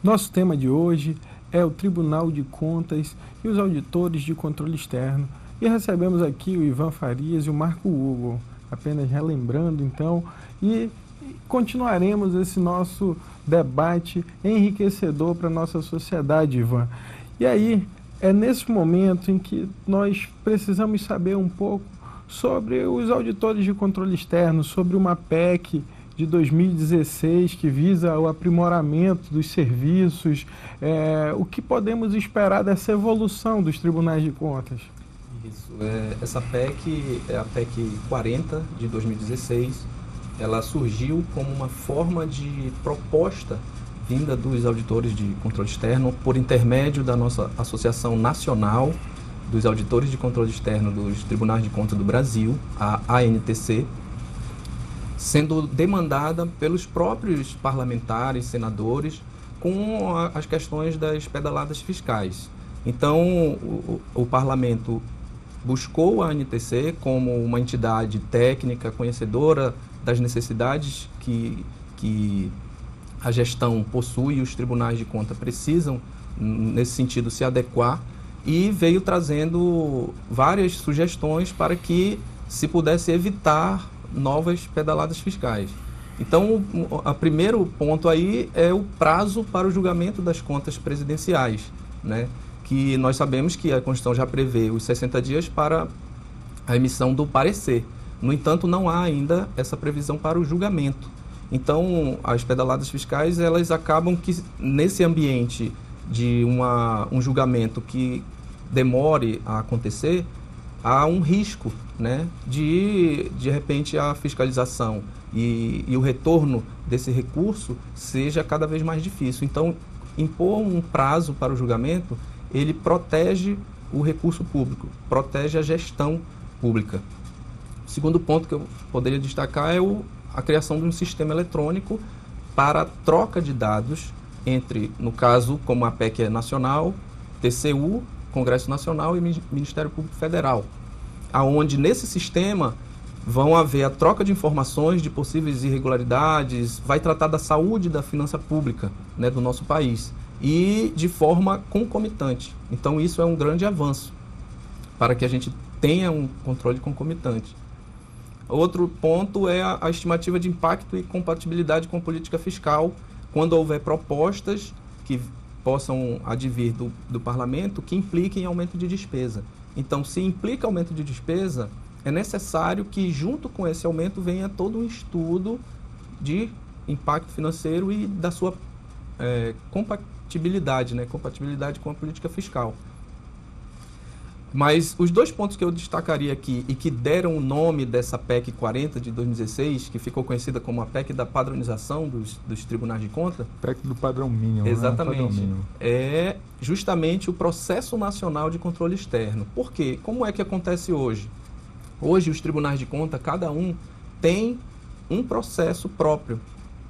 Nosso tema de hoje é o Tribunal de Contas e os auditores de controle externo. E recebemos aqui o Ivan Farias e o Marco Hugo, apenas relembrando então, e continuaremos esse nosso debate enriquecedor para a nossa sociedade, Ivan. E aí, é nesse momento em que nós precisamos saber um pouco sobre os auditores de controle externo, sobre uma PEC de 2016 que visa o aprimoramento dos serviços. O que podemos esperar dessa evolução dos tribunais de contas? Isso, essa PEC é a PEC 40 de 2016. Ela surgiu como uma forma de proposta vinda dos auditores de controle externo por intermédio da nossa Associação Nacional dos Auditores de Controle Externo dos Tribunais de Contas do Brasil, a ANTC, sendo demandada pelos próprios parlamentares, senadores, com as questões das pedaladas fiscais. Então, o parlamento buscou a ANTC como uma entidade técnica, conhecedora das necessidades que a gestão possui e os tribunais de conta precisam, nesse sentido, se adequar, e veio trazendo várias sugestões para que se pudesse evitar novas pedaladas fiscais. Então, o primeiro ponto aí é o prazo para o julgamento das contas presidenciais, né? Que nós sabemos que a Constituição já prevê os 60 dias para a emissão do parecer. No entanto, não há ainda essa previsão para o julgamento. Então, as pedaladas fiscais, elas acabam que, nesse ambiente de um julgamento que demore a acontecer, há um risco, né, de repente, a fiscalização e o retorno desse recurso seja cada vez mais difícil. Então, impor um prazo para o julgamento, ele protege o recurso público, protege a gestão pública. O segundo ponto que eu poderia destacar é a criação de um sistema eletrônico para a troca de dados entre, no caso, como a PEC é nacional, TCU, Congresso Nacional e Ministério Público Federal, aonde nesse sistema vão haver a troca de informações de possíveis irregularidades, vai tratar da saúde da finança pública, né, do nosso país, e de forma concomitante. Então isso é um grande avanço para que a gente tenha um controle concomitante. Outro ponto é a estimativa de impacto e compatibilidade com a política fiscal, quando houver propostas que possam advir do parlamento que impliquem aumento de despesa. Então, se implica aumento de despesa, é necessário que, junto com esse aumento, venha todo um estudo de impacto financeiro e da sua compatibilidade, né? Compatibilidade com a política fiscal. Mas os dois pontos que eu destacaria aqui e que deram o nome dessa PEC 40 de 2016, que ficou conhecida como a PEC da padronização dos tribunais de conta. PEC do padrão mínimo. Exatamente. Né? Padrão mínimo. É justamente o processo nacional de controle externo. Por quê? Como é que acontece hoje? Hoje os tribunais de conta, cada um tem um processo próprio.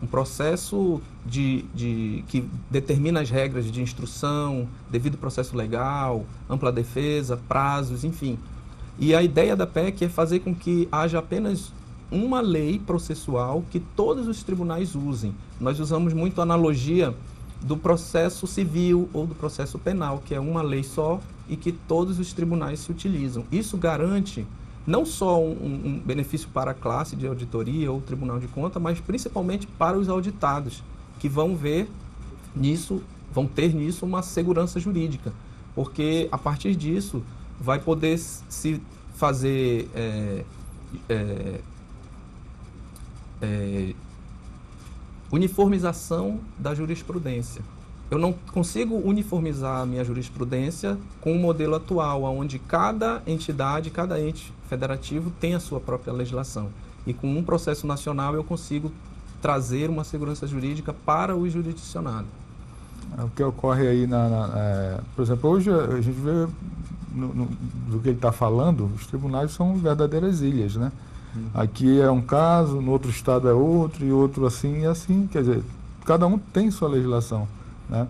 Um processo que determina as regras de instrução, devido processo legal, ampla defesa, prazos, enfim. E a ideia da PEC é fazer com que haja apenas uma lei processual que todos os tribunais usem. Nós usamos muito a analogia do processo civil ou do processo penal, que é uma lei só e que todos os tribunais se utilizam. Isso garante não só um benefício para a classe de auditoria ou tribunal de conta, mas principalmente para os auditados, que vão ver nisso, vão ter nisso uma segurança jurídica, porque a partir disso vai poder se fazer uniformização da jurisprudência. Eu não consigo uniformizar a minha jurisprudência com o modelo atual, onde cada entidade, cada ente federativo tem a sua própria legislação. E com um processo nacional eu consigo trazer uma segurança jurídica para o jurisdicionado. O que ocorre aí, por exemplo, hoje a gente vê, do que ele está falando, os tribunais são verdadeiras ilhas, né? Aqui é um caso, no outro estado é outro, e outro assim e assim, quer dizer, cada um tem sua legislação, né?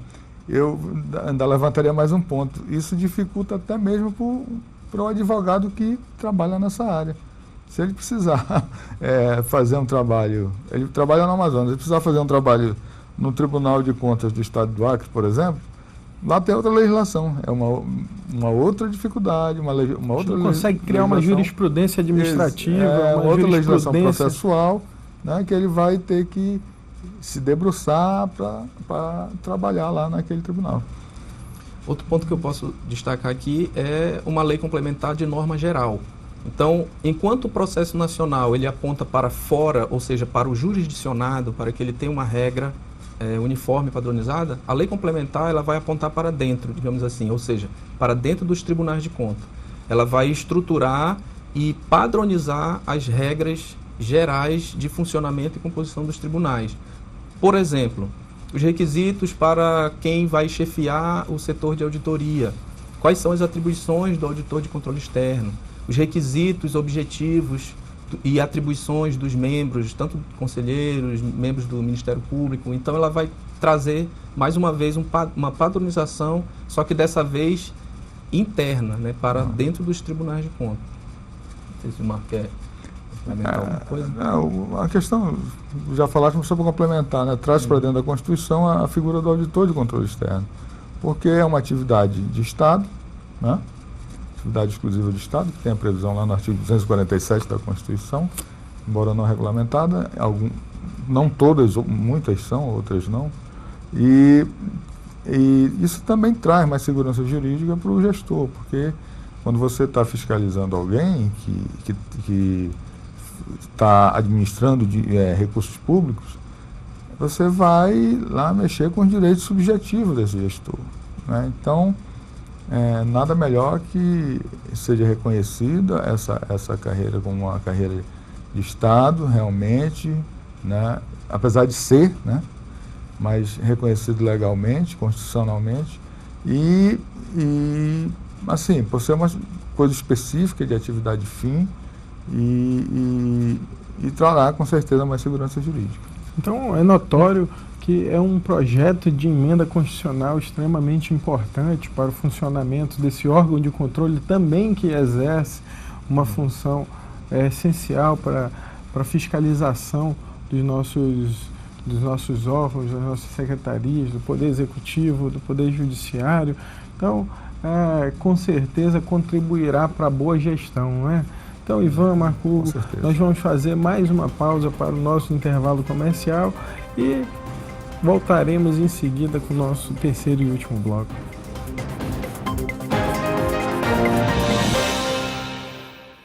Eu ainda levantaria mais um ponto, isso dificulta até mesmo para o advogado que trabalha nessa área. Se ele precisar fazer um trabalho, ele trabalha no Amazonas, ele precisar fazer um trabalho No Tribunal de Contas do Estado do Acre, por exemplo, lá tem outra legislação, é uma outra dificuldade, uma outra não consegue criar uma jurisprudência administrativa, uma outra legislação processual, né, que ele vai ter que se debruçar para trabalhar lá naquele tribunal. Outro ponto que eu posso destacar aqui é uma lei complementar de norma geral. Então, enquanto o processo nacional ele aponta para fora, ou seja, para o jurisdicionado, para que ele tenha uma regra uniforme, padronizada, a lei complementar ela vai apontar para dentro, digamos assim, ou seja, para dentro dos tribunais de conta. Ela vai estruturar e padronizar as regras gerais de funcionamento e composição dos tribunais. Por exemplo, os requisitos para quem vai chefiar o setor de auditoria, quais são as atribuições do auditor de controle externo, os requisitos, objetivos e atribuições dos membros, tanto conselheiros, membros do Ministério Público. Então ela vai trazer, mais uma vez, uma padronização, só que dessa vez interna, né, para dentro dos tribunais de contas. Não sei se o Marco quer complementar alguma coisa. A questão, já falaste, mas só para complementar, né, traz para dentro da Constituição a figura do auditor de controle externo, porque é uma atividade de Estado, né? Atividade exclusiva de Estado, que tem a previsão lá no artigo 247 da Constituição, embora não regulamentada, não todas, muitas são, outras não, e isso também traz mais segurança jurídica para o gestor, porque quando você está fiscalizando alguém que está administrando recursos públicos, você vai lá mexer com os direitos subjetivos desse gestor, né? Então, nada melhor que seja reconhecida essa carreira como uma carreira de Estado, realmente, né? Apesar de ser, né? Mas reconhecido legalmente, constitucionalmente, e assim, por ser uma coisa específica de atividade fim e trará com certeza mais segurança jurídica. Então, é notório que é um projeto de emenda constitucional extremamente importante para o funcionamento desse órgão de controle também, que exerce uma função essencial para a fiscalização dos nossos órgãos, das nossas secretarias, do Poder Executivo, do Poder Judiciário. Então, com certeza contribuirá para a boa gestão, não é? Então, Ivan, Marco Hugo, nós vamos fazer mais uma pausa para o nosso intervalo comercial e voltaremos em seguida com o nosso terceiro e último bloco.